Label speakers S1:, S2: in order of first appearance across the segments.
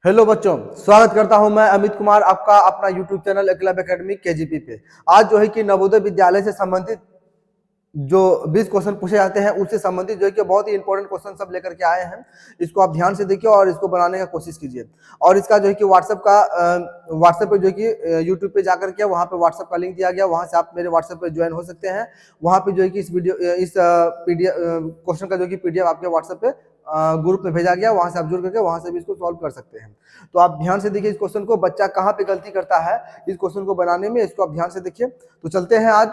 S1: Hello बच्चों, स्वागत करता हूं मैं अमित कुमार आपका अपना YouTube channel Eklavya academy KGP पे। आज जो है कि नवोदय विद्यालय से संबंधित जो 20 क्वेश्चन पूछे जाते हैं उससे संबंधित जो है कि बहुत ही इंपॉर्टेंट क्वेश्चन सब लेकर के आए हैं। इसको आप ध्यान से देखिए और इसको बनाने का कोशिश कीजिए। और इसका जो है कि व्हाट्सएप पे जो है कि यूट्यूब पे जाकर के वहाँ पे व्हाट्सएप का लिंक दिया गया, वहाँ से आप मेरे व्हाट्सएप पे ज्वाइन हो सकते हैं। वहाँ पे जो है कि इस पीडीएफ क्वेश्चन का जो कि पीडीएफ आपके व्हाट्सएप पे ग्रुप में भेजा गया, वहां से आप जुड़ करके वहां से भी इसको सॉल्व कर सकते हैं। तो आप ध्यान से देखिए इस क्वेश्चन को, बच्चा कहाँ पे गलती करता है इस क्वेश्चन को बनाने में, इसको आप ध्यान से देखिए। तो चलते हैं आज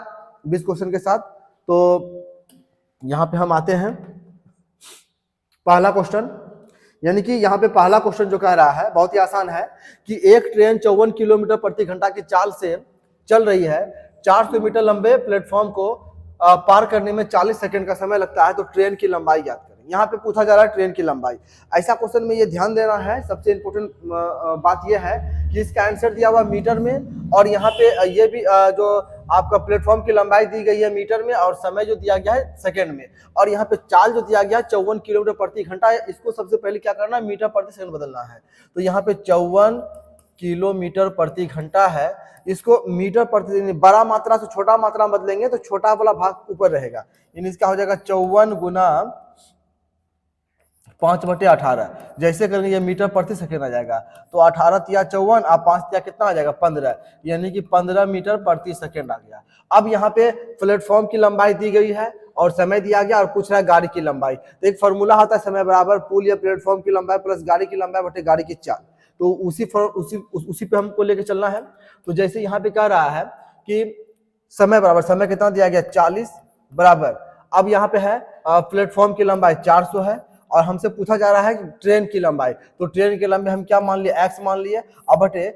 S1: 20 क्वेश्चन के साथ। तो यहाँ पे हम आते हैं पहला क्वेश्चन, यानी कि यहाँ पे पहला क्वेश्चन जो कह रहा है बहुत ही आसान है कि एक ट्रेन 54 किलोमीटर प्रति घंटा की चाल से चल रही है। 400 मीटर लंबे प्लेटफॉर्म को पार करने में 40 सेकंड का समय लगता है, तो ट्रेन की लंबाई ज्ञात करें। यहाँ पे पूछा जा रहा है ट्रेन की लंबाई। ऐसा क्वेश्चन में ये ध्यान देना है, सबसे इंपॉर्टेंट बात यह है कि इसका आंसर दिया हुआ मीटर में, और यहाँ पे ये भी जो आपका प्लेटफॉर्म की लंबाई दी गई है मीटर में, और समय जो दिया गया है सेकंड में, और यहाँ पे चाल जो दिया गया है 54 किलोमीटर प्रति घंटा है। इसको सबसे पहले क्या करना है, मीटर प्रति सेकंड बदलना है। तो यहाँ पे 54 किलोमीटर प्रति घंटा है, इसको मीटर प्रति, बड़ा मात्रा से छोटा मात्रा बदलेंगे तो छोटा वाला भाग ऊपर रहेगा, यानी इसका हो जाएगा 54 गुना 5/18। जैसे करेंगे ये मीटर प्रति सेकंड आ जाएगा, तो 18 तिया 54 और 5 तिया कितना आ जाएगा 15, यानी कि 15 मीटर प्रति सेकंड आ गया। अब यहाँ पे प्लेटफॉर्म की लंबाई दी गई है और समय दिया गया और पूछ रहा है गाड़ी की लंबाई। तो एक फॉर्मूला होता है समय बराबर पुल या प्लेटफॉर्म की लंबाई प्लस गाड़ी की लंबाई बटे गाड़ी की चाल। तो उसी पे हमको लेके चलना है। तो जैसे यहाँ पे कह रहा है कि समय बराबर, समय कितना दिया गया 40 बराबर, अब यहाँ पे है प्लेटफॉर्म की लंबाई 400 है, और हमसे पूछा जा रहा है कि ट्रेन की लंबाई। तो ट्रेन की लंबाई हम क्या मान लिए, x मान लिए, अब बटे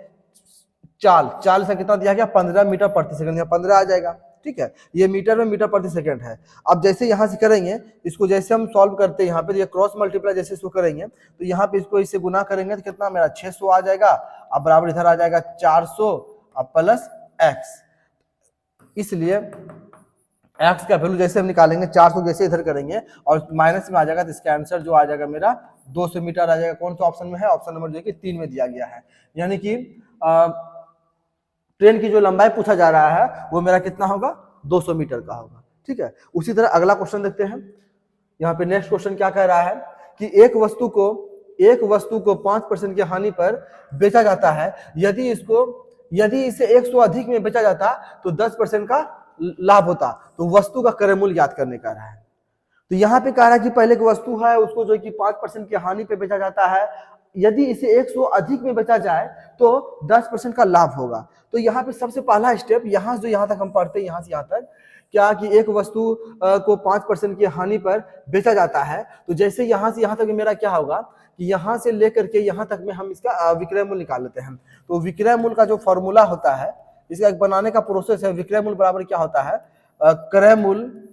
S1: चाल से कितना दिया गया 15 मीटर प्रति सेकंड, 15 आ जाएगा। ठीक है, ये मीटर में मीटर प्रति सेकंड है। अब जैसे यहाँ से करेंगे इसको, जैसे हम सॉल्व करते हैं यहाँ पे ये क्रॉस मल्टीप्लाई जैसे इसको करेंगे, तो यहाँ पे इसको इससे गुना करेंगे तो कितना मेरा 600 आ जाएगा। अब बराबर इधर आ जाएगा 400 अब प्लस x, इसलिए x का वैल्यू जैसे हम निकालेंगे 400 जैसे इधर करेंगे और माइनस में आ जाएगा, तो इसका आंसर जो आ जाएगा मेरा 200 मीटर आ जाएगा। कौन सा ऑप्शन में है, ऑप्शन नंबर जो है कि 3 में दिया गया है। यानी कि ट्रेन की जो लंबाई पूछा जा रहा है वो मेरा कितना होगा, 200 मीटर का होगा। ठीक है, उसी तरह अगला क्वेश्चन देखते हैं। यहाँ पे नेक्स्ट क्वेश्चन क्या कह रहा है कि एक वस्तु को 5% की हानि पर बेचा जाता है, यदि इसे 100 अधिक में बेचा जाता तो 10% का लाभ होता। तो वस्तु का क्रय मूल्य ज्ञात करने का रहा है। तो यहाँ पे कह रहा है कि पहले की वस्तु है उसको जो कि 5% की हानि पे बेचा जाता है, यदि इसे 100 अधिक में बेचा जाए तो 10% का लाभ होगा। तो यहाँ पे सबसे पहला स्टेप, यहाँ तक हम पढ़ते हैं, यहाँ से यहाँ तक क्या कि एक वस्तु को 5% की हानि पर बेचा जाता है, तो जैसे यहाँ से यहाँ तक मेरा क्या होगा कि यहाँ से लेकर के यहाँ तक में हम इसका विक्रय मूल्य निकाल लेते हैं। तो विक्रय मूल्य का जो फॉर्मूला होता है, इसका एक बनाने का प्रोसेस है, विक्रय मूल्य बराबर क्या होता है, क्रय मूल्य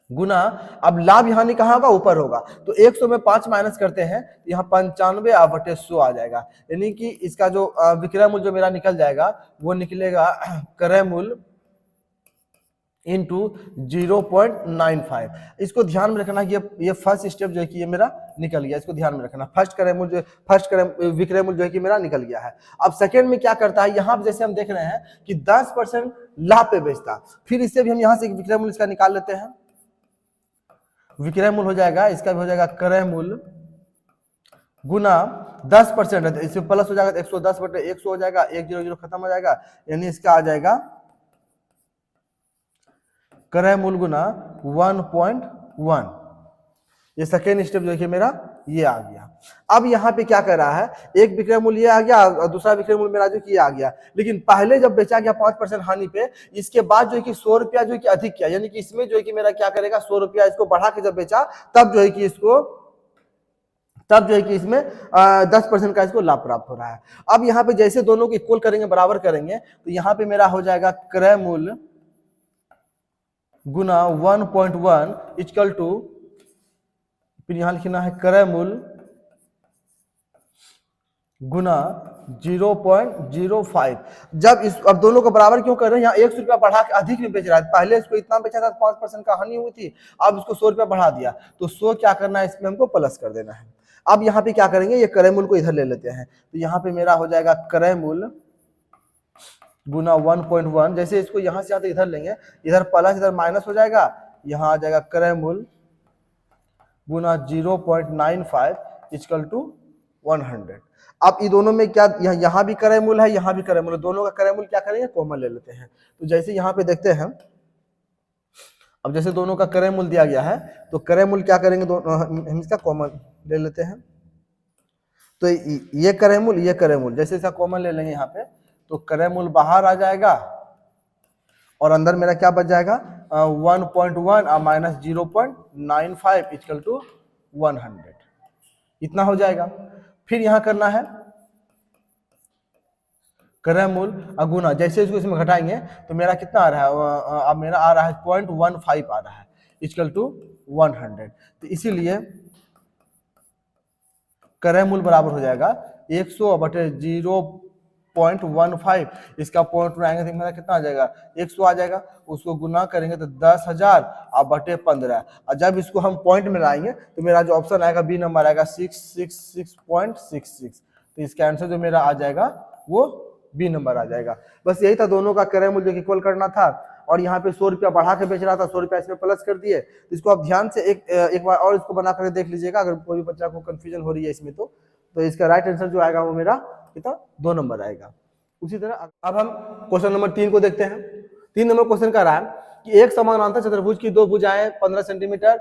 S1: गुना, अब लाभ हानि कहाँ होगा, ऊपर होगा। तो 100 में 5 माइनस करते हैं, यहाँ 95 बटे 100 आ जाएगा, यानी कि इसका जो विक्रय मूल्य जो मेरा निकल जाएगा वो निकलेगा क्रय मूल्य इंटू 0.95। इसको ध्यान में रखना कि ये फर्स्ट स्टेप जो है कि ये मेरा निकल गया, इसको ध्यान में रखना। फर्स्ट विक्रय मूल्य जो है कि मेरा निकल गया है। अब सेकंड में क्या करता है, यहाँ जैसे हम देख रहे हैं कि 10% लाभ पे बेचता, फिर इससे भी हम यहाँ से विक्रय मूल्य इसका निकाल लेते हैं। विक्रय मूल्य हो जाएगा, इसका भी हो जाएगा क्रय मूल्य गुना 10% है, इसमें प्लस हो जाएगा 110 बटे 100 हो जाएगा, 100 खत्म हो जाएगा, यानी इसका आ जाएगा क्रय मूल्य गुना 1.1। ये सेकेंड स्टेप जो है कि मेरा ये आ गया। अब यहाँ पे क्या कर रहा है, एक विक्रय मूल्य ये आ गया और दूसरा विक्रय मूल्य मेरा जो कि ये आ गया, लेकिन पहले जब बेचा गया 5% हानि पे, इसके बाद जो है कि 100 रुपया जो है कि अधिक किया, यानी कि इसमें जो है कि मेरा क्या करेगा 100 रुपया इसको बढ़ा के जब बेचा, तब जो है कि इसमें 10% का इसको लाभ प्राप्त हो रहा है। अब यहाँ पे जैसे दोनों को इक्वल करेंगे, बराबर करेंगे, तो यहाँ पे मेरा हो जाएगा क्रय मूल्य गुना 1.1 इक्वल टू, फिर यहां लिखना है क्रय मूल्य गुना 0.05। जब इस अब दोनों को बराबर क्यों कर रहे हैं, यहाँ 100 रुपया बढ़ा के अधिक में बेच रहा है, पहले इसको इतना बेचा था 5% का हानि हुई थी, अब इसको 100 रुपया बढ़ा दिया, तो 100 क्या करना है, इसमें हमको प्लस कर देना है। अब यहाँ पे क्या करेंगे, ये क्रय मूल्य को इधर ले लेते हैं, तो यहाँ पे मेरा हो जाएगा क्रय मूल्य गुना 1.1, जैसे इसको यहाँ से आते इधर लेंगे, इधर प्लस इधर माइनस हो जाएगा, यहाँ आ जाएगा क्रय मूल्य गुना 0.95 इक्वल टू 100। अब ये दोनों में क्या, यहाँ भी क्रय मूल्य है, यहाँ भी क्रय मूल्य, दोनों का क्रय मूल्य क्या करेंगे, कॉमन ले लेते हैं। तो जैसे यहाँ पे देखते हैं, अब जैसे दोनों का क्रय मूल्य दिया गया है, तो क्रय मूल्य क्या करेंगे, हम इसका कॉमन ले लेते हैं। तो ये क्रय मूल्य जैसे इसका कॉमन ले लेंगे यहाँ पे, तो क्रय मूल्य बाहर आ जाएगा और अंदर मेरा क्या बच जाएगा 1.1 और माइनस 0.95 इक्वल टू 100, इतना हो जाएगा। फिर यहाँ करना है क्रय मूल्य अगुना, जैसे इसको इसमें घटाएंगे तो मेरा कितना आ रहा है, अब मेरा आ रहा है 0.15 आ रहा है इक्वल टू 100। तो इसीलिए क्रय मूल्य बराबर हो जाएगा 100 बटे 0.15, इसका पॉइंट आएंगे तो मेरा कितना आ जाएगा 100 आ जाएगा, उसको गुना करेंगे तो 10,000 और बटे 15, और जब इसको हम पॉइंट में लाएंगे तो मेरा जो ऑप्शन आएगा बी नंबर आएगा 666.66। तो इसका आंसर जो मेरा आ जाएगा वो बी नंबर आ जाएगा। बस यही था, दोनों का क्रय मूल्य की इक्वल करना था, और यहाँ पे 100 रुपया बढ़ा के बेच रहा था, 100 रुपया इसमें प्लस कर दिए। तो इसको आप ध्यान से एक बार और इसको बना कर देख लीजिएगा, अगर कोई बच्चा को कंफ्यूजन हो रही है इसमें तो इसका राइट आंसर जो आएगा वो मेरा कितना 2 नंबर आएगा। उसी तरह अब हम क्वेश्चन नंबर 3 को देखते हैं। 3 नंबर क्वेश्चन का रहा है कि एक समानांतर चतुर्भुज की दो भुजाएं 15 सेंटीमीटर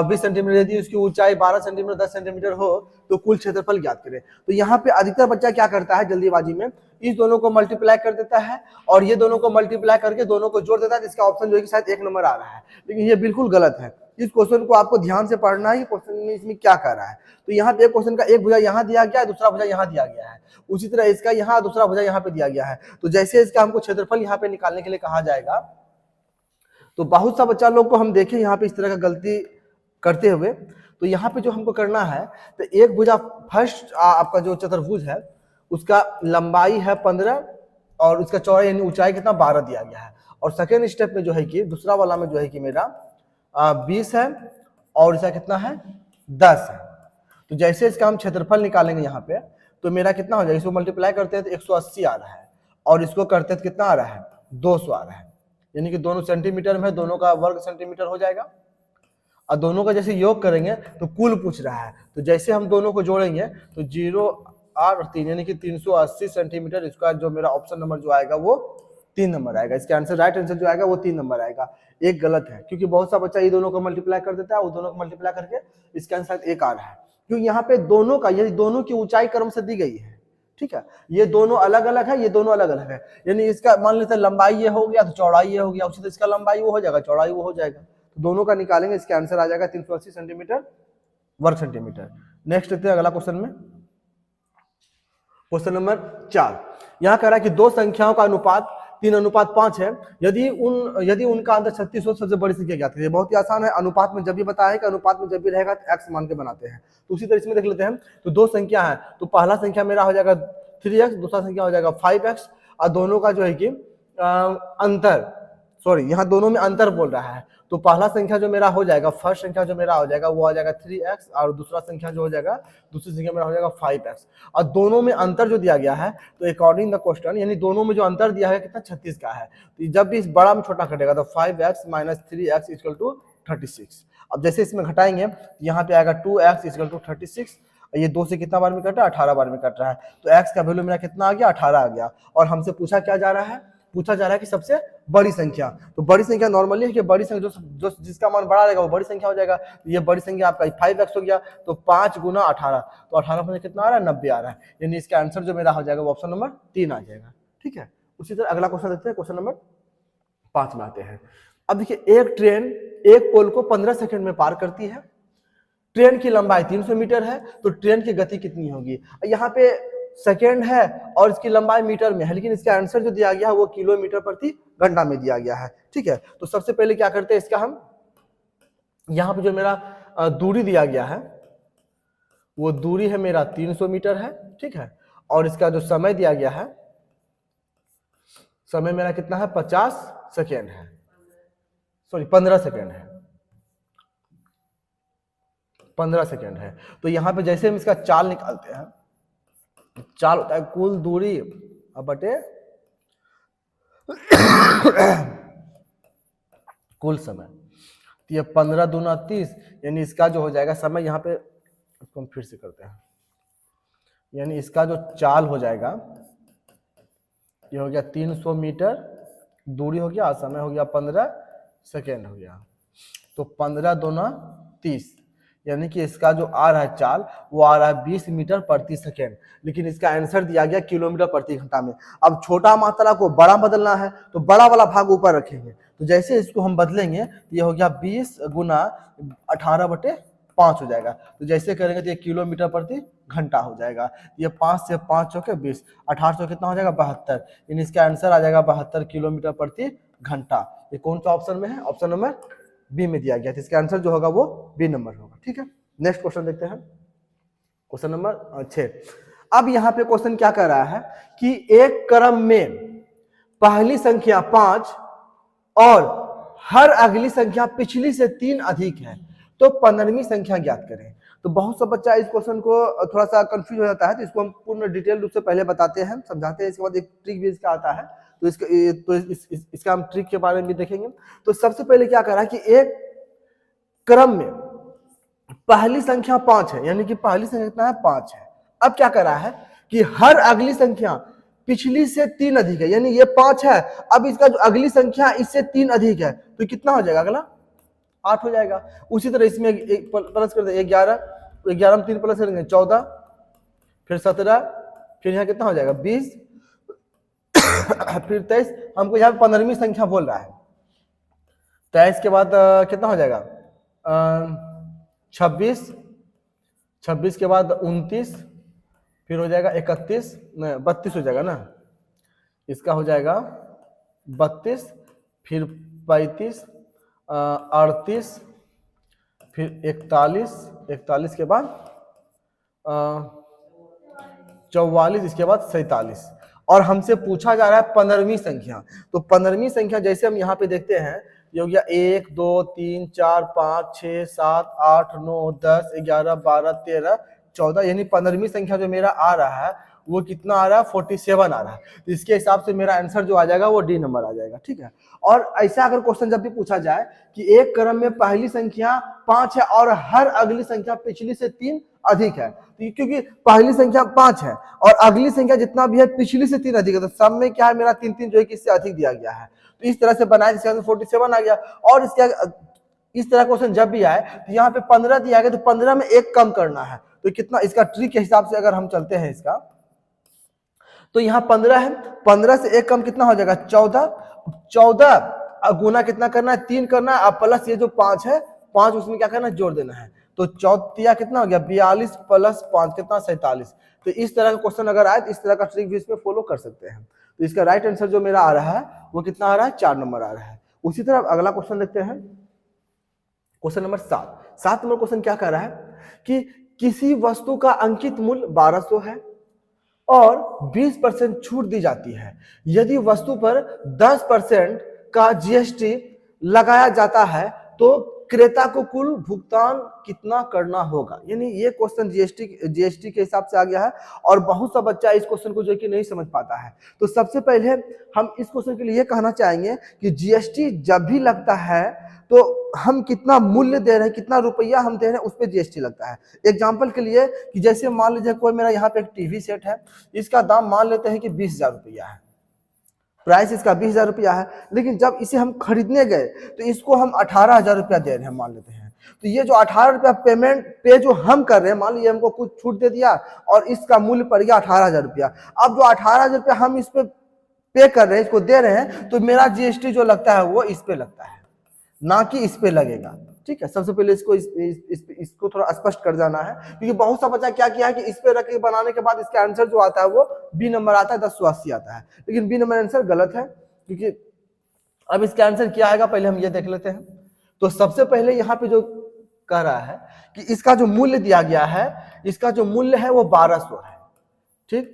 S1: 20 सेंटीमीटर, यदि उसकी ऊंचाई 12 सेंटीमीटर 10 सेंटीमीटर हो तो कुल क्षेत्रफल ज्ञात करें। तो यहाँ पे अधिकतर बच्चा क्या करता है, जल्दीबाजी में इस दोनों को मल्टीप्लाई कर देता है और ये दोनों को मल्टीप्लाई करके दोनों को जोड़ देता है, जिसका ऑप्शन जो है कि शायद 1 नंबर आ रहा है, लेकिन ये बिल्कुल गलत है। इस क्वेश्चन को आपको ध्यान से पढ़ना है, क्वेश्चन में इसमें क्या कह रहा है। तो यहाँ पे एक क्वेश्चन का एक भुजा यहाँ दिया गया है, दूसरा भुजा यहाँ दिया गया है, उसी तरह इसका यहाँ दूसरा भुजा यहाँ पे दिया गया है। तो जैसे इसका हमको क्षेत्रफल यहाँ पे निकालने के लिए कहा जाएगा, तो बहुत सा बच्चा लोग को हम देखें यहाँ पे इस तरह का गलती करते हुए। तो यहाँ पे जो हमको करना है, तो एक भुजा फर्स्ट आपका जो चतुर्भुज है उसका लंबाई है 15 और उसका चौड़ाई यानी ऊंचाई कितना 12 दिया गया है, और सेकेंड स्टेप में जो है कि दूसरा वाला में जो है कि मेरा 20 है और इसका कितना है 10 है। तो जैसे इसका हम क्षेत्रफल निकालेंगे यहाँ पे, तो मेरा कितना हो जाएगा, इसको मल्टीप्लाई करते हैं तो 180 आ रहा है, और इसको करते हैं तो कितना आ रहा है 200 आ रहा है, यानी कि दोनों सेंटीमीटर में, दोनों का वर्ग सेंटीमीटर हो जाएगा। और दोनों का जैसे योग करेंगे तो कुल पूछ रहा है, तो जैसे हम दोनों को जोड़ेंगे तो 0 और 3 यानी कि 380 सेंटीमीटर, इसका जो मेरा ऑप्शन नंबर जो आएगा वो 3 नंबर आएगा। इसका आंसर राइट आंसर जो आएगा वो 3 नंबर आएगा। एक गलत है क्योंकि बहुत सा बच्चा ये दोनों को मल्टीप्लाई कर देता है, वो दोनों को मल्टीप्लाई करके इसका आंसर 1 आ रहा है, क्योंकि यहाँ पे दोनों का, ये दोनों की ऊंचाई क्रम से दी गई है, ठीक है, ये दोनों अलग अलग है, ये दोनों अलग अलग है, यानी इसका मान लेते हैं लंबाई ये हो गया तो चौड़ाई ये हो गया, उसी तरह इसका लंबाई वो हो जाएगा, चौड़ाई वो हो जाएगा, तो दोनों का निकालेंगे, इसका आंसर आ जाएगा 380 सेंटीमीटर वर्ग सेंटीमीटर। नेक्स्ट देखते हैं अगला क्वेश्चन में, क्वेश्चन नंबर 4। यहाँ कह रहा है कि दो संख्याओं का अनुपात 3:5 है, यदि उनका अंतर 36 हो, सबसे बड़ी संख्या ज्ञात कीजिए। बहुत ही आसान है, अनुपात में जब भी बताया है कि अनुपात में जब भी रहेगा तो x मान के बनाते हैं। तो उसी तरह इसमें देख लेते हैं, तो दो संख्या है, तो पहला संख्या मेरा हो जाएगा 3x, दूसरा संख्या हो जाएगा 5x, और दोनों का जो है कि अंतर, सॉरी यहाँ दोनों में अंतर बोल रहा है, तो पहला संख्या जो मेरा हो जाएगा, फर्स्ट संख्या जो मेरा हो जाएगा वो आ जाएगा 3x, और दूसरा संख्या जो हो जाएगा, दूसरी संख्या मेरा हो जाएगा 5x, और दोनों में अंतर जो दिया गया है, तो अकॉर्डिंग द क्वेश्चन यानी दोनों में जो अंतर दिया है कितना 36 का है, तो जब भी इस बड़ा में छोटा घटेगा तो 5x minus 3x equal to 36। अब जैसे इसमें घटाएंगे यहाँ पे आएगा 2x इक्वल टू 36, ये 2 से कितना बार में कट रहा है 18 बार में कट रहा है, तो x का वैल्यू मेरा कितना आ गया 18 आ गया, और हमसे पूछा क्या जा रहा है, पूछा जा रहा है कि सबसे बड़ी संख्या, तो बड़ी संख्या नॉर्मली है कि बड़ी संख्या जो जिसका मान बड़ा रहेगा वो बड़ी संख्या हो जाएगा, तो ये बड़ी संख्या आपका 5x हो गया, तो 5 गुना 18, तो 18 में कितना आ रहा है 90 आ रहा है, यानी इसका आंसर जो मेरा हो जाएगा वो ऑप्शन नंबर 3 आ जाएगा, ठीक है। उसी तरह अगला क्वेश्चन देखते हैं, क्वेश्चन नंबर 5 में आते हैं। अब देखिए एक ट्रेन एक पोल को 15 सेकंड में पार करती है, ट्रेन की लंबाई 300 मीटर है, तो ट्रेन की गति कितनी होगी। यहाँ पे सेकेंड है और इसकी लंबाई मीटर में है, लेकिन इसका आंसर जो दिया गया है वो किलोमीटर प्रति घंटा में दिया गया है, ठीक है। तो सबसे पहले क्या करते हैं, इसका हम यहाँ पे जो मेरा दूरी दिया गया है वो दूरी है मेरा 300 मीटर है, ठीक है, और इसका जो समय दिया गया है, समय मेरा कितना है 50 सेकेंड है, सॉरी 15 सेकेंड है, 15 सेकेंड है। तो यहाँ पे जैसे हम इसका चाल निकालते हैं, चाल होता है कुल दूरी अब बटे कुल समय। तो ये 15 दूना 30, यानी इसका जो हो जाएगा समय, यहाँ पे इसको हम फिर से करते हैं, यानी इसका जो चाल हो जाएगा ये हो गया 300 मीटर दूरी हो गया, समय हो गया 15 सेकेंड हो गया। तो 15 दूना 30, यानी कि इसका जो आ रहा है चाल वो आ रहा है 20 मीटर प्रति सेकेंड, लेकिन इसका आंसर दिया गया किलोमीटर प्रति घंटा में। अब छोटा मात्रा को बड़ा बदलना है तो बड़ा वाला भाग ऊपर रखेंगे, तो जैसे इसको हम बदलेंगे तो ये हो गया 20 गुना 18/5 हो जाएगा। तो जैसे करेंगे तो ये किलोमीटर प्रति घंटा हो जाएगा। ये 5 से 5 चौके 20, 18 चौके कितना हो जाएगा 72, यानी इसका आंसर आ जाएगा 72 किलोमीटर प्रति घंटा। ये कौन सा ऑप्शन में है? ऑप्शन नंबर बी में दिया गया, तो इसका आंसर जो होगा वो बी नंबर होगा। ठीक है, नेक्स्ट क्वेश्चन देखते हैं, क्वेश्चन नंबर 6। अब यहाँ पे क्वेश्चन क्या कर रहा है कि एक क्रम में पहली संख्या 5 और हर अगली संख्या पिछली से 3 अधिक है, तो 15वीं संख्या ज्ञात करें। तो बहुत सा बच्चा इस क्वेश्चन को थोड़ा सा कंफ्यूज हो जाता है, तो इसको हम पूर्ण डिटेल रूप से पहले बताते हैं, समझाते हैं, इसके बाद एक ट्रिक भी इसका आता है, तो इसका हम ट्रिक के बारे में भी देखेंगे। तो सबसे पहले क्या कर रहा है कि एक क्रम में पहली संख्या 5 है, यानी कि पहली संख्या कितना है 5 है। अब क्या कर रहा है कि हर अगली संख्या पिछली से 3 अधिक है, यानी ये 5 है, अब इसका जो अगली संख्या इससे 3 अधिक है, तो कितना हो जाएगा अगला 8 हो जाएगा। उसी तरह इसमें एक प्लस कर दे 11, 11 में 3 प्लस करेंगे 14, फिर 17, फिर यहाँ कितना हो जाएगा 20, फिर 23। हमको यहाँ 15वीं संख्या बोल रहा है। 23 के बाद कितना हो जाएगा 26, 26 के बाद 29, फिर हो जाएगा 31, नहीं 32 हो जाएगा ना, इसका हो जाएगा 32, फिर 35, 38, फिर 41, 41 के बाद 44, इसके बाद 47, और हमसे पूछा जा रहा है 15वीं संख्या। तो 15वीं संख्या जैसे हम यहाँ पे देखते हैं, ये हो गया 1 2 3 4 5 6 7 8 9 10 11 12 13 14, यानी 15वीं संख्या जो मेरा आ रहा है वो कितना आ रहा है 47 आ रहा है। तो इसके हिसाब से मेरा आंसर जो आ जाएगा वो डी नंबर आ जाएगा। ठीक है, और ऐसा अगर क्वेश्चन जब भी पूछा जाए कि एक क्रम में पहली संख्या 5 है और हर अगली संख्या पिछली से 3 अधिक है, तो क्योंकि पहली संख्या 5 है और अगली संख्या जितना भी है पिछली से 3 अधिक है, तो सब में क्या है मेरा 3 जो है किससे अधिक दिया गया है, तो इस तरह से बनाया जिसके अंदर 47 आ गया। और इसके इस तरह क्वेश्चन जब भी आए तो यहाँ पे 15 दिया गया, तो 15 में एक कम करना है, तो कितना इसका ट्रिक के हिसाब से अगर हम चलते हैं इसका, तो यहाँ 15 है, 15 से एक कम कितना हो जाएगा 14, 14 गुना कितना करना है 3 करना है, अब प्लस ये जो 5 है 5 उसमें क्या करना है जोड़ देना है, तो 14 कितना हो गया 42 प्लस 5 कितना 47। तो इस तरह का क्वेश्चन अगर आए तो इस तरह का ट्रिक भी इसमें फॉलो कर सकते हैं। तो इसका राइट आंसर जो मेरा आ रहा है वो कितना आ रहा है 4 नंबर आ रहा है। उसी तरह अगला क्वेश्चन देखते हैं, क्वेश्चन नंबर 7 नंबर क्वेश्चन क्या कह रहा है कि किसी वस्तु का अंकित मूल्य 1200 है और 20% छूट दी जाती है, यदि वस्तु पर 10% का जीएसटी लगाया जाता है तो क्रेता को कुल भुगतान कितना करना होगा। यानी ये क्वेश्चन जीएसटी के हिसाब से आ गया है और बहुत सा बच्चा इस क्वेश्चन को जो कि नहीं समझ पाता है। तो सबसे पहले हम इस क्वेश्चन के लिए कहना चाहेंगे कि जीएसटी जब भी लगता है तो हम कितना मूल्य दे रहे हैं, कितना रुपया हम दे रहे हैं, उस पर जीएसटी लगता है। एग्जाम्पल के लिए कि जैसे मान लीजिए कोई मेरा यहाँ पे एक टीवी सेट है, इसका दाम मान लेते हैं कि 20,000 रुपया है, प्राइस इसका 20,000 रुपया है, लेकिन जब इसे हम खरीदने गए तो इसको हम 18,000 रुपया दे रहे हैं मान लेते हैं। तो ये जो 18 रुपया पेमेंट पे जो हम कर रहे हैं, मान लीजिए हमको कुछ छूट दे दिया और इसका मूल्य पड़ गया 18,000 रुपया। अब जो 18,000 रुपया हम इस पे पे कर रहे हैं, इसको दे रहे हैं, तो मेरा जीएसटी जो लगता है वो इस पे लगता है, ना कि इस पे लगेगा। ठीक है, सबसे पहले इसको थोड़ा स्पष्ट कर जाना है, क्योंकि बहुत सा बच्चा क्या किया है कि इस पे रख के बनाने के बाद इसका आंसर जो आता है वो बी नंबर आता है 1080 आता है, लेकिन बी नंबर आंसर गलत है, क्योंकि अब इसका आंसर क्या आएगा पहले हम ये देख लेते हैं। तो सबसे पहले यहाँ पे जो कह रहा है कि इसका जो मूल्य दिया गया है, इसका जो मूल्य है वो 1200 है। ठीक,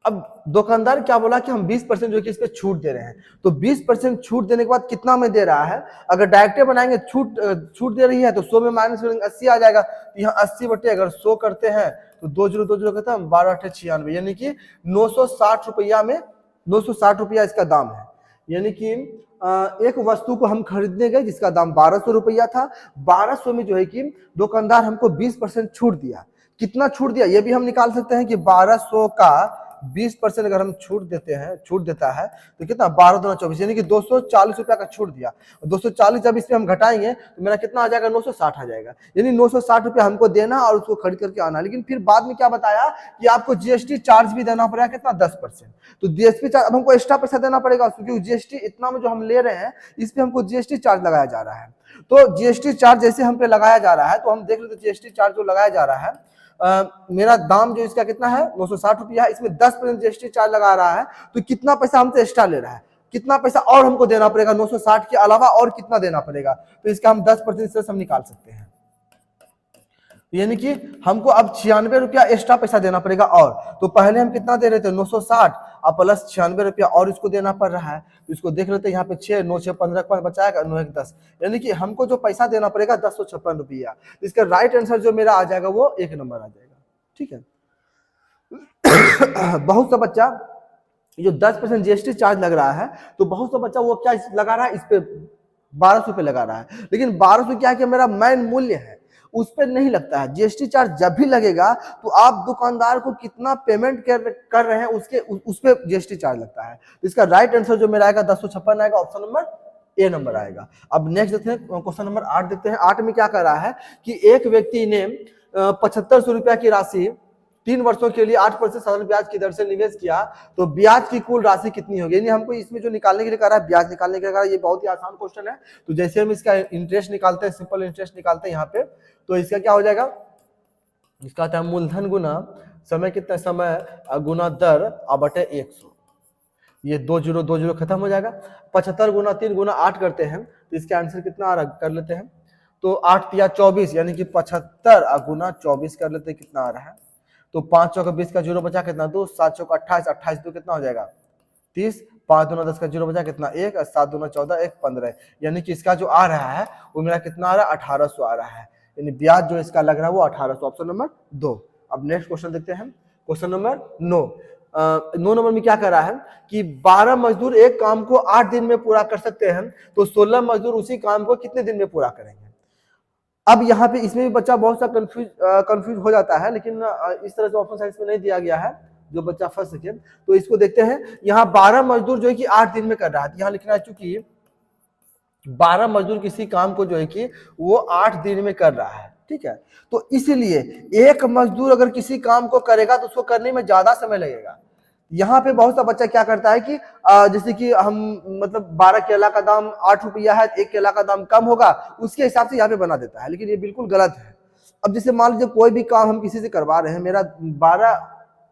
S1: अब दुकानदार क्या बोला कि हम 20% जो कि इस पे छूट दे रहे हैं, तो 20% छूट देने के बाद कितना में दे रहा है, अगर डायरेक्ट बनाएंगे छूट दे रही है तो 100 में माइनस करेंगे 80 आ जाएगा, तो यहाँ 80 बटे अगर 100 करते हैं तो 20 कहते हैं 12×8 = 96, यानी कि 960 रुपया में 960 रुपया इसका दाम है। यानी कि एक वस्तु को हम खरीदने गए जिसका दाम 1200 रुपया था, 1200 में जो है कि दुकानदार हमको 20% छूट दिया। कितना छूट दिया ये भी हम निकाल सकते हैं कि 1200 का 20% अगर हम छूट देता है तो कितना 12 दूना 24, यानी कि 240 रुपया का छूट दिया। 240 जब इसमें हम घटाएंगे तो मेरा कितना आ जाएगा 960 आ जाएगा, यानी 960 रुपया हमको देना और उसको खरीद करके आना। लेकिन फिर बाद में क्या बताया कि आपको जीएसटी चार्ज भी देना पड़ेगा, कितना 10%। तो जीएसटी चार्ज अब हमको एक्स्ट्रा पैसा देना पड़ेगा, क्योंकि जीएसटी इतना में जो हम ले रहे हैं इस पे हमको जीएसटी चार्ज लगाया जा रहा है। तो जीएसटी चार्ज जैसे हम पे लगाया जा रहा है तो हम देख लेते जीएसटी चार्ज जो लगाया जा रहा है, मेरा दाम जो इसका कितना है 960 रुपया है, इसमें 10% जीएसटी चार्ज लगा रहा है, तो कितना पैसा हमसे एक्स्ट्रा ले रहा है, कितना पैसा और हमको देना पड़ेगा 960 के अलावा और कितना देना पड़ेगा, तो इसका हम 10% से हम निकाल सकते हैं। यानी कि हमको अब 96 रुपया एक्स्ट्रा पैसा देना पड़ेगा। और तो पहले हम कितना दे रहे थे 960 और प्लस 96 रुपया और इसको देना पड़ रहा है, तो इसको देख लेते हैं यहाँ पे 6 9 6 15 5 बचाएगा 9 1 10, यानी कि हमको जो पैसा देना पड़ेगा 1056 रुपया। इसका राइट आंसर जो मेरा आ जाएगा वो 1 नंबर आ जाएगा। ठीक है। बहुत सा बच्चा जो 10% जीएसटी चार्ज लग रहा है, तो बहुत सा बच्चा वो क्या लगा रहा है इस पे 1200 पे लगा रहा है, लेकिन 1200 क्या है कि मेरा मैन मूल्य है उस पर नहीं लगता है। जीएसटी चार्ज जब भी लगेगा तो आप दुकानदार को कितना पेमेंट कर रहे हैं उस पे जीएसटी चार्ज लगता है। तो इसका राइट आंसर जो मेरा आएगा 1056 आएगा, ऑप्शन नंबर ए नंबर आएगा। अब नेक्स्ट देखते हैं क्वेश्चन नंबर 8 देखते हैं। 8 में क्या कर रहा है कि एक व्यक्ति ने 7500 रुपया की राशि 3 वर्षों के लिए 8% साधारण ब्याज की दर से निवेश किया, तो ब्याज की कुल राशि कितनी होगी। यानी हमको इसमें जो निकालने के लिए कह रहा है, ब्याज निकालने के लिए कह रहा है, ये बहुत ही आसान क्वेश्चन है। तो जैसे हम इसका इंटरेस्ट निकालते हैं, सिंपल इंटरेस्ट निकालते हैं यहाँ पे, तो इसका क्या हो जाएगा, इसका आता है मूलधन गुना समय, कितना समय गुना दर बटे 100, ये 20 खत्म हो जाएगा। 75 गुना 3 गुना 8 करते हैं तो इसका आंसर कितना आ रहा कर लेते हैं, तो 8 या 24, यानी कि 75 गुना 24 कर लेते हैं, कितना आ रहा है, तो 5 चौका 20 का 0 बचा कितना 2, 7 चौका 28, 28 2 कितना हो जाएगा 30, 5 दूना 10 का 0 बचा कितना 1, 7 दूना 14 1 15, यानी कि इसका जो आ रहा है वो मेरा कितना आ रहा है 1800 आ रहा है, यानी ब्याज जो इसका लग रहा है वो 1800, ऑप्शन नंबर 2। अब नेक्स्ट क्वेश्चन देखते हैं, क्वेश्चन नंबर 9। 9 नंबर में क्या कर रहा है कि 12 मजदूर एक काम को 8 दिन में पूरा कर सकते हैं, तो 16 मजदूर उसी काम को कितने दिन में पूरा करेंगे। अब यहाँ पे इसमें भी बच्चा बहुत सा कंफ्यूज हो जाता है, लेकिन इस तरह से ऑप्शन साइंस में नहीं दिया गया है जो बच्चा फंस सके। तो इसको देखते हैं, यहाँ 12 मजदूर जो है कि 8 दिन में कर रहा है, यहाँ लिखना है चूंकि 12 मजदूर किसी काम को जो है कि वो 8 दिन में कर रहा है, ठीक है, तो इसीलिए एक मजदूर अगर किसी काम को करेगा तो उसको करने में ज्यादा समय लगेगा। यहाँ पे बहुत सा बच्चा क्या करता है कि जैसे कि हम मतलब 12 केला का दाम 8 रुपया है, 1 केला का दाम कम होगा, उसके हिसाब से यहाँ पे बना देता है, लेकिन ये बिल्कुल गलत है। अब जैसे मान लीजिए कोई भी काम हम किसी से करवा रहे हैं, मेरा 12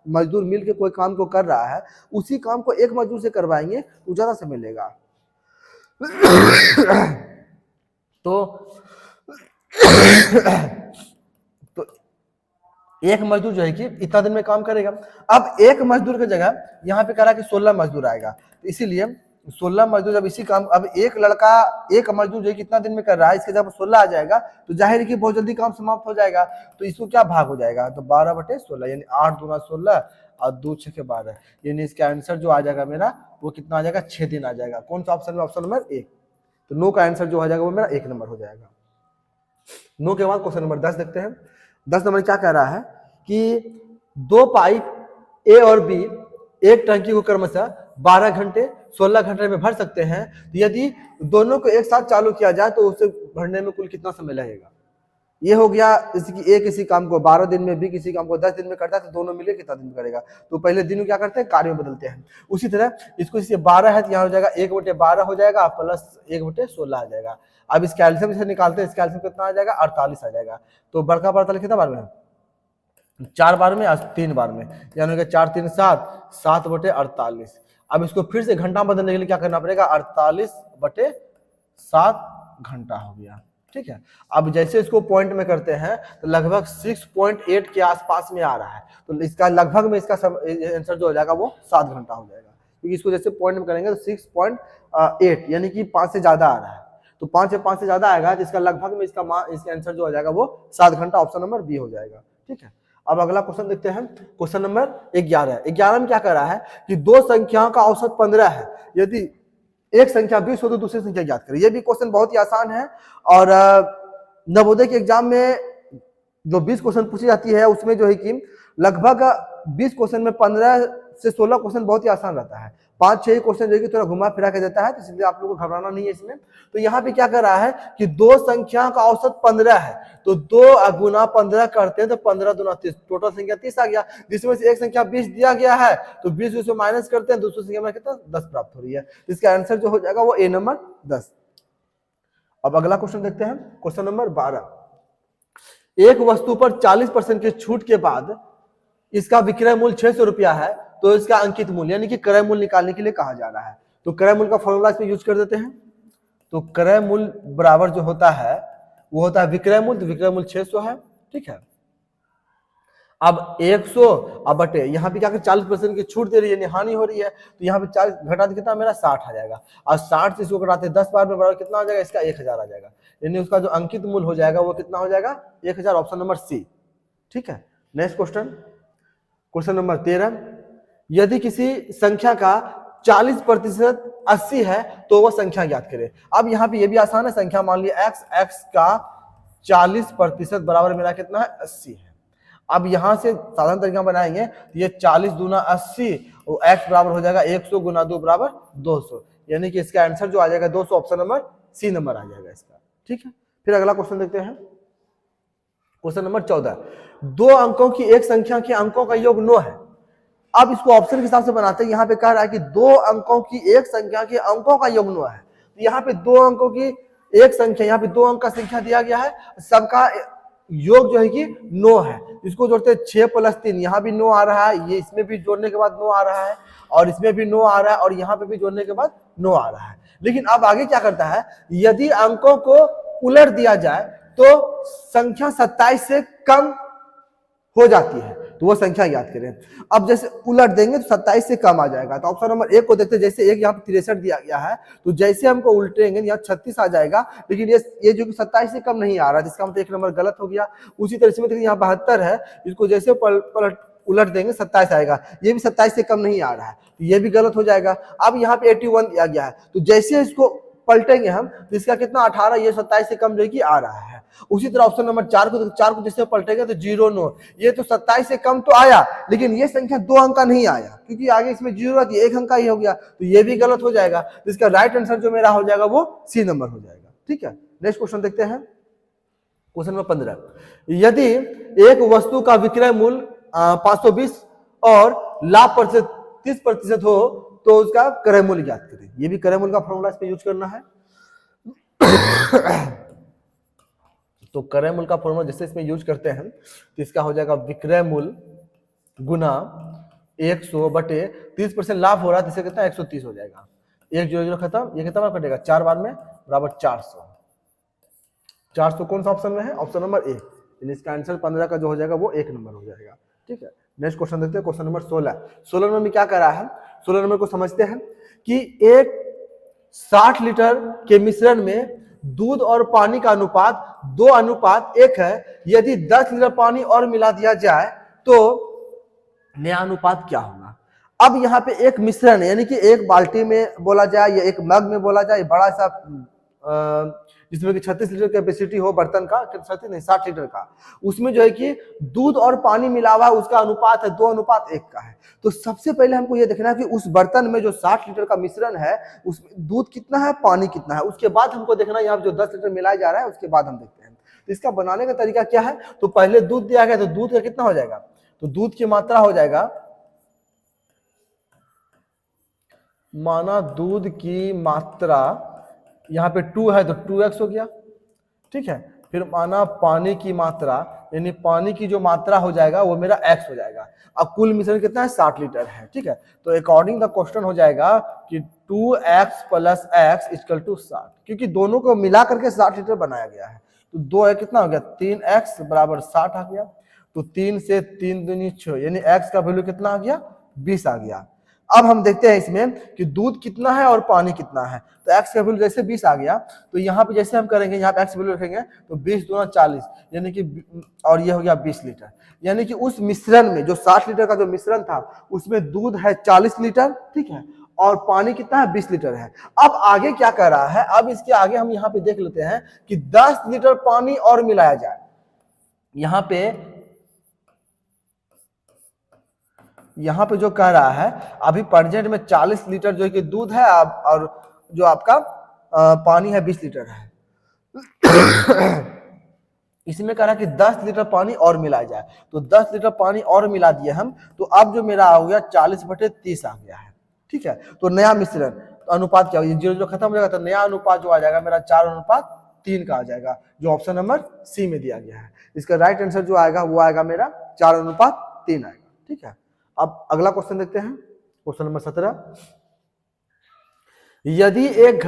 S1: मजदूर मिल के कोई काम को कर रहा है, उसी काम को एक मजदूर से करवाएंगे तो ज्यादा समय लेगा। तो एक मजदूर जो है कि इतना दिन में काम करेगा। अब एक मजदूर की जगह यहाँ पे कह रहा है कि 16 मजदूर आएगा, तो इसीलिए 16 मजदूर जब इसी काम, अब एक मजदूर जो है कितना दिन में कर रहा है, इसके जब 16 आ जाएगा तो जाहिर है कि बहुत जल्दी काम समाप्त हो जाएगा, तो इसको क्या भाग हो जाएगा, तो 12/16, यानी 8 दूना 16 और 2 6 के 12, यानी इसका आंसर जो आ जाएगा मेरा वो कितना आ जाएगा 6 दिन आ जाएगा। कौन सा ऑप्शन में, ऑप्शन नंबर 1। तो 9 का आंसर जो आ जाएगा वो मेरा 1 नंबर हो जाएगा। 9 के बाद क्वेश्चन नंबर 10 देखते हैं। 10 नंबर क्या कह रहा है कि 2 पाइप ए और बी एक टंकी को क्रमशः 12 घंटे 16 घंटे में भर सकते हैं, तो यदि दोनों को एक साथ चालू किया जाए तो उसे भरने में कुल कितना समय लगेगा। ये हो गया जैसे कि ए किसी काम को 12 दिन में, बी किसी काम को 10 दिन में करता है, तो दोनों मिले कितना दिन में करेगा, तो पहले दिन क्या करते हैं, कार्य में बदलते हैं। उसी तरह इसको इससे 12 है तो यहाँ हो जाएगा 1/12 हो जाएगा प्लस 1/16 आ जाएगा। अब इस कैल्शियम से निकालते हैं, इस कैल्शियम कितना आ जाएगा 48 आ जाएगा, तो बड़का 48 कितना बार में, 4 बार में, 3 बार में, यानी कि 4 3 7, 7/48। अब इसको फिर से घंटा बदलने के लिए क्या करना पड़ेगा, 48/7 घंटा हो गया, ठीक है। अब जैसे इसको पॉइंट में करते हैं तो लगभग 6.8 के आसपास में आ रहा है, तो इसका लगभग में इसका आंसर जो हो जाएगा वो 7 घंटा हो जाएगा, क्योंकि इसको जैसे पॉइंट में करेंगे तो 6.8 यानी कि 5 से ज्यादा आ रहा है, तो 5 या 5 से ज्यादा आएगा तो इसका लगभग में इसका आंसर जो हो जाएगा वो 7 घंटा, ऑप्शन नंबर बी हो जाएगा। ठीक है। अब अगला क्वेश्चन देखते हैं, क्वेश्चन नंबर 11 में क्या कर रहा है कि दो संख्याओं का औसत 15 है, यदि एक संख्या 20 हो तो दूसरी संख्या ज्ञात करें। ये भी क्वेश्चन बहुत ही आसान है, और नवोदय के एग्जाम में जो 20 क्वेश्चन पूछी जाती है उसमें जो है कि लगभग 20 क्वेश्चन में 15 से 16 क्वेश्चन बहुत ही आसान रहता है, 5-6 क्वेश्चन जो है थोड़ा घुमा फिरा के देता है, तो इसलिए आप लोगों को घबराना नहीं है इसमें। तो यहाँ पे क्या कर रहा है कि दो संख्या का औसत 15 है, तो 2 गुना 15 करते हैं तो 15 दूना 30, टोटल संख्या 30 आ गया, जिसमें से एक संख्या 20 दिया गया है तो 20 उसमें माइनस करते हैं, दूसरी संख्या में कितना 10 प्राप्त हो रही है, इसका आंसर जो हो जाएगा वो ए नंबर 10। अब अगला क्वेश्चन देखते हैं, क्वेश्चन नंबर 12, एक वस्तु पर 40% की छूट के बाद इसका विक्रय मूल्य 600 रुपया है, तो इसका अंकित मूल्य यानी कि क्रय मूल्य निकालने के लिए कहा जा रहा है। तो क्रय मूल्य का फॉर्मूला इसमें यूज कर देते हैं, तो क्रय मूल्य बराबर जो होता है वो होता है विक्रय मूल्य, तो विक्रय मूल्य 600 है। ठीक है। अब 100 अब बटे यहाँ पे क्या कर 40% की छूट दे रही है, हानि हो रही है, तो यहाँ पे 40 घटा कितना मेरा 60 आ जाएगा, और 60 से इसको घटाते 10 बार में बराबर कितना हो जाएगा, इसका 1000 आ जाएगा, यानी उसका जो अंकित मूल्य हो जाएगा वो कितना हो जाएगा 1000, ऑप्शन नंबर सी। ठीक है। नेक्स्ट क्वेश्चन, क्वेश्चन नंबर 13, यदि किसी संख्या का 40% 80 है तो वह संख्या ज्ञात करें। अब यहाँ पे ये भी आसान है, संख्या मान लिया x का 40% बराबर मेरा कितना है 80 है। अब यहां से साधारण तरीका बनाएंगे तो ये 40 दूना 80 और x बराबर हो जाएगा 100 गुना 2 बराबर 200, यानी कि इसका आंसर जो आ जाएगा 200, ऑप्शन नंबर सी नंबर आ जाएगा इसका। ठीक है। फिर अगला क्वेश्चन देखते हैं, क्वेश्चन नंबर 14, दो अंकों की एक संख्या के अंकों का योग 9 है। अब इसको ऑप्शन के हिसाब से बनाते हैं, यहाँ पे कह रहा है कि दो अंकों की एक संख्या के अंकों का योग 9 है, तो यहाँ पे दो अंकों की एक संख्या, यहाँ पे दो अंक का संख्या दिया गया है, सबका योग जो है कि 9 है, इसको जोड़ते हैं 6 + 3, यहाँ भी 9 आ रहा है, ये इसमें भी जोड़ने के बाद 9 आ रहा है, और इसमें भी 9 आ रहा है, और यहाँ पे भी जोड़ने के बाद 9 आ रहा है। लेकिन अब आगे क्या करता है, यदि अंकों को उलट दिया जाए तो संख्या 27 से कम हो जाती है, तो वो संख्या याद करें। अब जैसे उलट देंगे तो 27 से कम आ जाएगा, तो ऑप्शन नंबर 1 को देखते हैं, जैसे एक यहाँ पे 63 दिया गया है, तो जैसे हमको उल्टेंगे यहाँ 36 आ जाएगा, लेकिन ये जो कि 27 से कम नहीं आ रहा है, जिसका मतलब 1 नंबर गलत हो गया। उसी तरह से यहाँ 72 है, इसको जैसे पलट उलट देंगे 27 आएगा, ये भी 27 से कम नहीं आ रहा है, तो ये भी गलत हो जाएगा। अब यहाँ पे 81 दिया गया है, तो जैसे इसको पलटेंगे हम तो इसका कितना 18, ये 27 से कम जो कि आ रहा है। उसी तरह ऑप्शन नंबर 4 को जैसे पलटेंगे तो 09, ये तो 27 से कम तो आया, लेकिन ये संख्या 2 अंक का नहीं आया, क्योंकि आगे इसमें 0 थी, 1 अंक का ही हो गया, तो ये भी गलत हो जाएगा। तो इसका राइट आंसर जो मेरा हो जाएगा वो सी नंबर हो जाएगा। ठीक है। नेक्स्ट क्वेश्चन देखते हैं, क्वेश्चन नंबर 15, यदि एक वस्तु का विक्रय मूल्य 520 और लाभ प्रतिशत 30% हो तो उसका क्रय मूल्य ज्ञात करें। ये भी क्रय मूल्य का फॉर्मूला इस पे यूज करना है। तो क्रय मूल्य का फॉर्मूला जैसे इसमें यूज करते हैं तो इसका हो जाएगा विक्रय मूल्य गुना 100 बटे 30% लाभ हो रहा है, तो कितना 130 हो जाएगा, 1 0 खत्म, ये कितना कटेगा 4 बार में बराबर 400। 400 कौन सा ऑप्शन में है, ऑप्शन नंबर ए, इसका आंसर 15 का जो हो जाएगा वो 1 नंबर हो जाएगा। ठीक है। नेक्स्ट क्वेश्चन देखते हैं, क्वेश्चन नंबर 16 नंबर में क्या कर रहा है, 16 नंबर को समझते हैं कि एक 60 लीटर के मिश्रण में दूध और पानी का अनुपात 2:1 है, यदि 10 लीटर पानी और मिला दिया जाए तो नया अनुपात क्या होगा। अब यहाँ पे एक मिश्रण है, यानी कि एक बाल्टी में बोला जाए या एक मग में बोला जाए, बड़ा सा जिसमें कि 36 लीटर कैपेसिटी हो बर्तन का, 36 नहीं 60 लीटर का, उसमें जो है कि दूध और पानी मिला हुआ है, उसका अनुपात है 2:1 का है। तो सबसे पहले हमको ये देखना है कि उस बर्तन में जो 60 लीटर का मिश्रण है उसमें दूध कितना है, पानी कितना है, उसके बाद हमको देखना है यहाँ जो 10 लीटर मिलाया जा रहा है, उसके बाद हम देखते हैं। तो इसका बनाने का तरीका क्या है, तो पहले दूध दिया गया, तो दूध का कितना हो जाएगा, तो दूध की मात्रा हो जाएगा, माना दूध की मात्रा यहाँ पे 2 है तो 2x हो गया। ठीक है। फिर माना पानी की मात्रा, यानी पानी की जो मात्रा हो जाएगा वो मेरा x हो जाएगा। अब कुल मिश्रण कितना है 60 लीटर है। ठीक है। तो अकॉर्डिंग द क्वेश्चन हो जाएगा कि 2x + x = 60, क्योंकि दोनों को मिला करके 60 लीटर बनाया गया है। तो 2 है कितना हो गया 3x बराबर 60 आ गया। तो 3 से 3 दूनी 6 यानी x का वैल्यू कितना आ गया 20 आ गया। अब हम देखते हैं इसमें कि दूध कितना है और पानी कितना है। तो x का वैल्यू जैसे 20 आ गया तो यहाँ पे जैसे हम करेंगे यहाँ पे x वैल्यू रखेंगे तो 20 दूना 40 यानी कि और ये हो गया 20 लीटर। यानी कि उस मिश्रण में जो 60 लीटर का जो मिश्रण था उसमें दूध है 40 लीटर, ठीक है, और पानी कितना है 20 लीटर है। अब आगे क्या कर रहा है, अब इसके आगे हम यहाँ पे देख लेते हैं कि 10 लीटर पानी और मिलाया जाए। यहाँ पे जो कह रहा है अभी प्रेजेंट में 40 लीटर जो कि दूध है और जो आपका पानी है 20 लीटर है। इसमें कह रहा है कि 10 लीटर पानी और मिलाया जाए। तो 10 लीटर पानी और मिला दिए हम, तो अब जो मेरा हो गया 40/30 आ गया है, ठीक है। तो नया मिश्रण तो अनुपात क्या होगा, 0 खत्म हो जाएगा तो नया अनुपात जो आ जाएगा मेरा 4:3 का आ जाएगा, जो ऑप्शन नंबर सी में दिया गया है। इसका राइट आंसर जो आएगा वो आएगा मेरा 4:3 आएगा, ठीक है। अब अगला क्वेश्चन देखते हैं, क्वेश्चन नंबर 17। यदि एक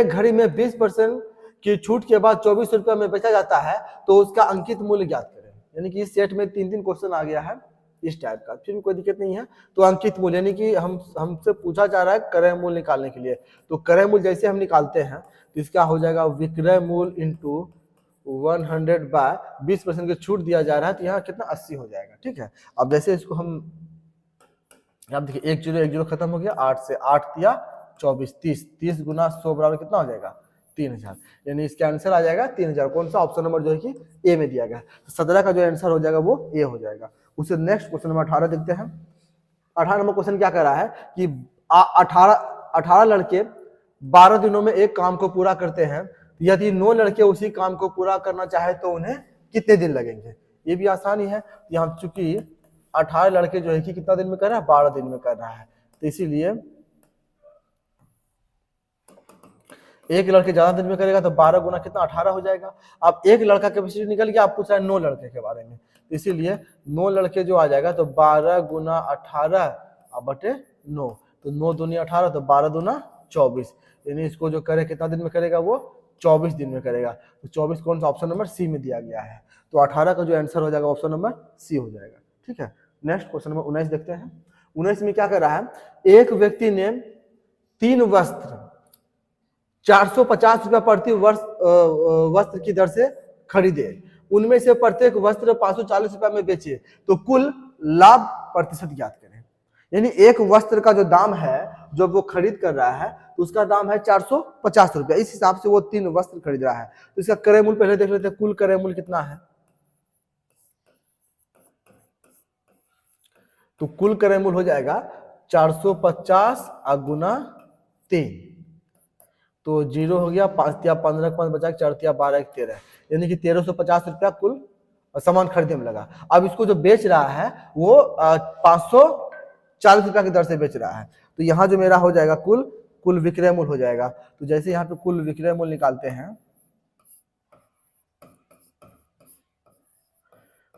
S1: घड़ी में 20% की छूट के बाद 24 रुपये में बेचा जाता है तो उसका अंकित मूल्य ज्ञात करें। यानी कि इस सेट में 3 क्वेश्चन आ गया है इस टाइप का, फिर कोई दिक्कत नहीं है। तो अंकित मूल्य यानी कि हमसे पूछा जा रहा है क्रय मूल्य निकालने के लिए। तो क्रय मूल्य जैसे हम निकालते हैं तो इसका हो जाएगा विक्रय मूल्य इंटू 100 बाय 20% की छूट दिया जा रहा है तो यहाँ कितना 80 हो जाएगा, ठीक है। अब जैसे इसको हम आप देखिए 1 0 खत्म हो गया, 8 से 8 दिया 24, 30 गुना 100 बराबर कितना हो जाएगा 3000, यानी इसका आंसर आ जाएगा 3000। कौन सा ऑप्शन नंबर जो है कि ए में दिया गया है। 17 का जो आंसर हो जाएगा वो ए हो जाएगा। उससे नेक्स्ट क्वेश्चन नंबर 18 देखते हैं। 18 नंबर क्वेश्चन क्या कर रहा है कि 18 लड़के 12 दिनों में एक काम को पूरा करते हैं, यदि 9 लड़के उसी काम को पूरा करना चाहे तो उन्हें कितने दिन लगेंगे। ये भी आसानी है, यहाँ चूंकि 18 लड़के जो है कि कितना दिन में कर रहा है 12 दिन में कर रहा है, तो इसीलिए एक लड़के ज्यादा दिन में करेगा तो 12 गुना कितना 18 हो जाएगा। अब एक लड़का कैपेसिटी निकल गया, आप पूछ रहे हैं 9 लड़के के बारे में, तो इसीलिए 9 लड़के जो आ जाएगा तो 12 गुना 18 बटे 9, तो 9 दूनी 18 तो 12 दूना 24, यानी इसको जो करे कितना दिन में करेगा वो 24 दिन में करेगा। तो 24 कौन सा ऑप्शन नंबर सी में दिया गया है, तो 18 का जो आंसर हो जाएगा ऑप्शन नंबर सी हो जाएगा, ठीक है। नेक्स्ट क्वेश्चन नंबर 19 देखते हैं। 19 में क्या कर रहा है, एक व्यक्ति ने 3 वस्त्र 450 रुपया प्रति वस्त्र की दर से खरीदे, उनमें से प्रत्येक वस्त्र 540 रुपया में बेचे, तो कुल लाभ प्रतिशत ज्ञात करें। यानी एक वस्त्र का जो दाम है जब वो खरीद कर रहा है तो उसका दाम है 450 रुपया, इस हिसाब से वो 3 वस्त्र खरीद रहा है। तो इसका क्रय मूल्य पहले देख लेते हैं, कुल क्रय मूल्य कितना है। तो कुल क्रय मूल्य हो जाएगा 450 गुना 3, तो 0 हो गया, 5 या 15 5 बचा, 4 या 12 13, यानी कि 1350 रुपया कुल सामान खरीदने में लगा। अब इसको जो बेच रहा है वो 540 रुपया की दर से बेच रहा है, तो यहाँ जो मेरा हो जाएगा कुल विक्रय मूल्य हो जाएगा। तो जैसे यहाँ पे कुल विक्रय मूल्य निकालते हैं,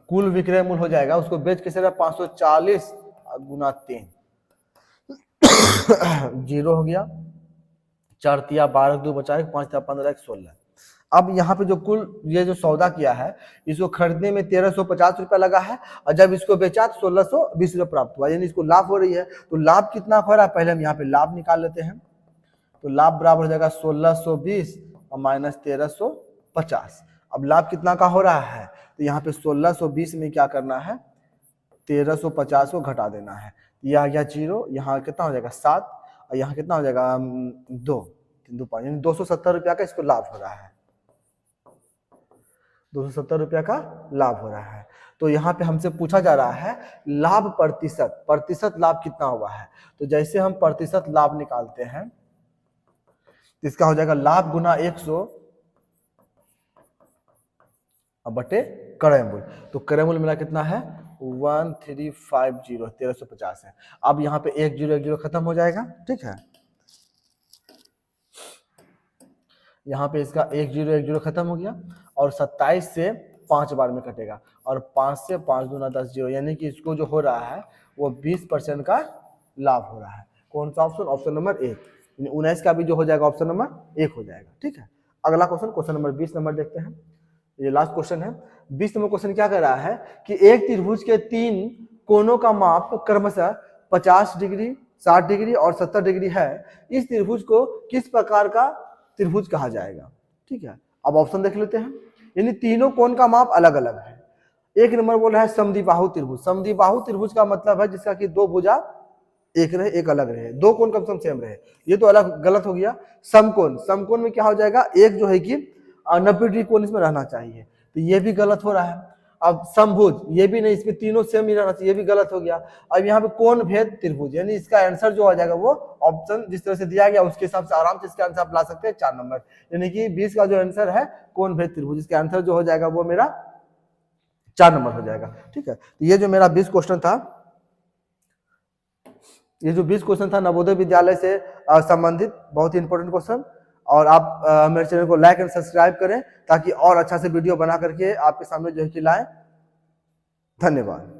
S1: कुल विक्रय मूल्य हो जाएगा, उसको बेच कैसे रहा 540 गुना 3, 0 हो गया, 4 या 12 2 बचा, 5 या 15 16। अब यहाँ पे जो कुल ये जो सौदा किया है इसको खरीदने में 1350 रुपया लगा है, और जब इसको बेचा तो 1620 रुपया प्राप्त हुआ, यानी इसको लाभ हो रही है। तो लाभ कितना हो रहा है, पहले हम यहाँ पे लाभ निकाल लेते हैं। तो लाभ बराबर हो जाएगा 1620 और माइनस 1350। अब लाभ कितना का हो रहा है, तो यहाँ पे 1620 में क्या करना है 1350 को घटा देना है, यह आ गया 0, यहाँ कितना हो जाएगा 7, और यहाँ कितना हो जाएगा 2 3 2 5, यानी 270 रुपया का इसको लाभ हो रहा है, 270 रुपया का लाभ हो रहा है। तो यहाँ पे हमसे पूछा जा रहा है लाभ प्रतिशत लाभ कितना हुआ है। तो जैसे हम प्रतिशत लाभ निकालते हैं तो इसका हो जाएगा लाभ गुना 100 बटे क्रय मूल्य। तो क्रय मूल्य मेरा कितना है 1350, 1350 है। अब यहाँ पे 1 0 खत्म हो जाएगा, ठीक है। यहाँ पे इसका 1 0 खत्म हो गया, और 27 से 5 बार में कटेगा, और 5 से 5 दूना 10 0, यानी कि इसको जो हो रहा है वो 20% का लाभ हो रहा है। कौन सा ऑप्शन, ऑप्शन नंबर 1, 19 का भी जो हो जाएगा ऑप्शन नंबर 1 हो जाएगा, ठीक है। अगला क्वेश्चन, क्वेश्चन नंबर 20 नंबर देखते हैं। ये लास्ट क्वेश्चन है। 20 नंबर क्वेश्चन क्या कह रहा है कि एक त्रिभुज के 3 कोनों का माप क्रमशः 50 डिग्री, 60 डिग्री और 70 डिग्री है। इस त्रिभुज को किस प्रकार का त्रिभुज कहा जाएगा? ठीक है, अब ऑप्शन देख लेते हैं। यानी तीनों कोण का माप अलग अलग है। एक नंबर बोल रहा है समद्विबाहु त्रिभुज। समद्विबाहु त्रिभुज का मतलब है जिसका कि दो भुजा एक रहे एक अलग रहे, दो कोण कम से कम सेम रहे। ये तो अलग गलत हो गया। समकोण, समकोण में क्या हो जाएगा, एक जो है कि 90 डिग्री कोण इसमें रहना चाहिए, तो ये भी गलत हो रहा है। अब समभुज, ये भी नहीं, इसमें तीनों सेम ही रहना चाहिए, ये भी गलत हो गया। अब यहाँ पे कोण भेद त्रिभुज, यानी इसका आंसर जो हो जाएगा वो ऑप्शन जिस तरह से दिया गया उसके हिसाब से आराम से इसका आंसर आप ला सकते हैं 4 नंबर। यानी कि 20 का जो आंसर है कोण भेद त्रिभुज, इसका आंसर जो हो जाएगा वो मेरा 4 नंबर हो जाएगा। ठीक है, तो ये जो मेरा 20 क्वेश्चन था, ये जो 20 क्वेश्चन था नवोदय विद्यालय से संबंधित बहुत ही इंपॉर्टेंट क्वेश्चन। और आप मेरे चैनल को लाइक एंड सब्सक्राइब करें ताकि और अच्छा से वीडियो बना करके आपके सामने जो है कि लाएं। धन्यवाद।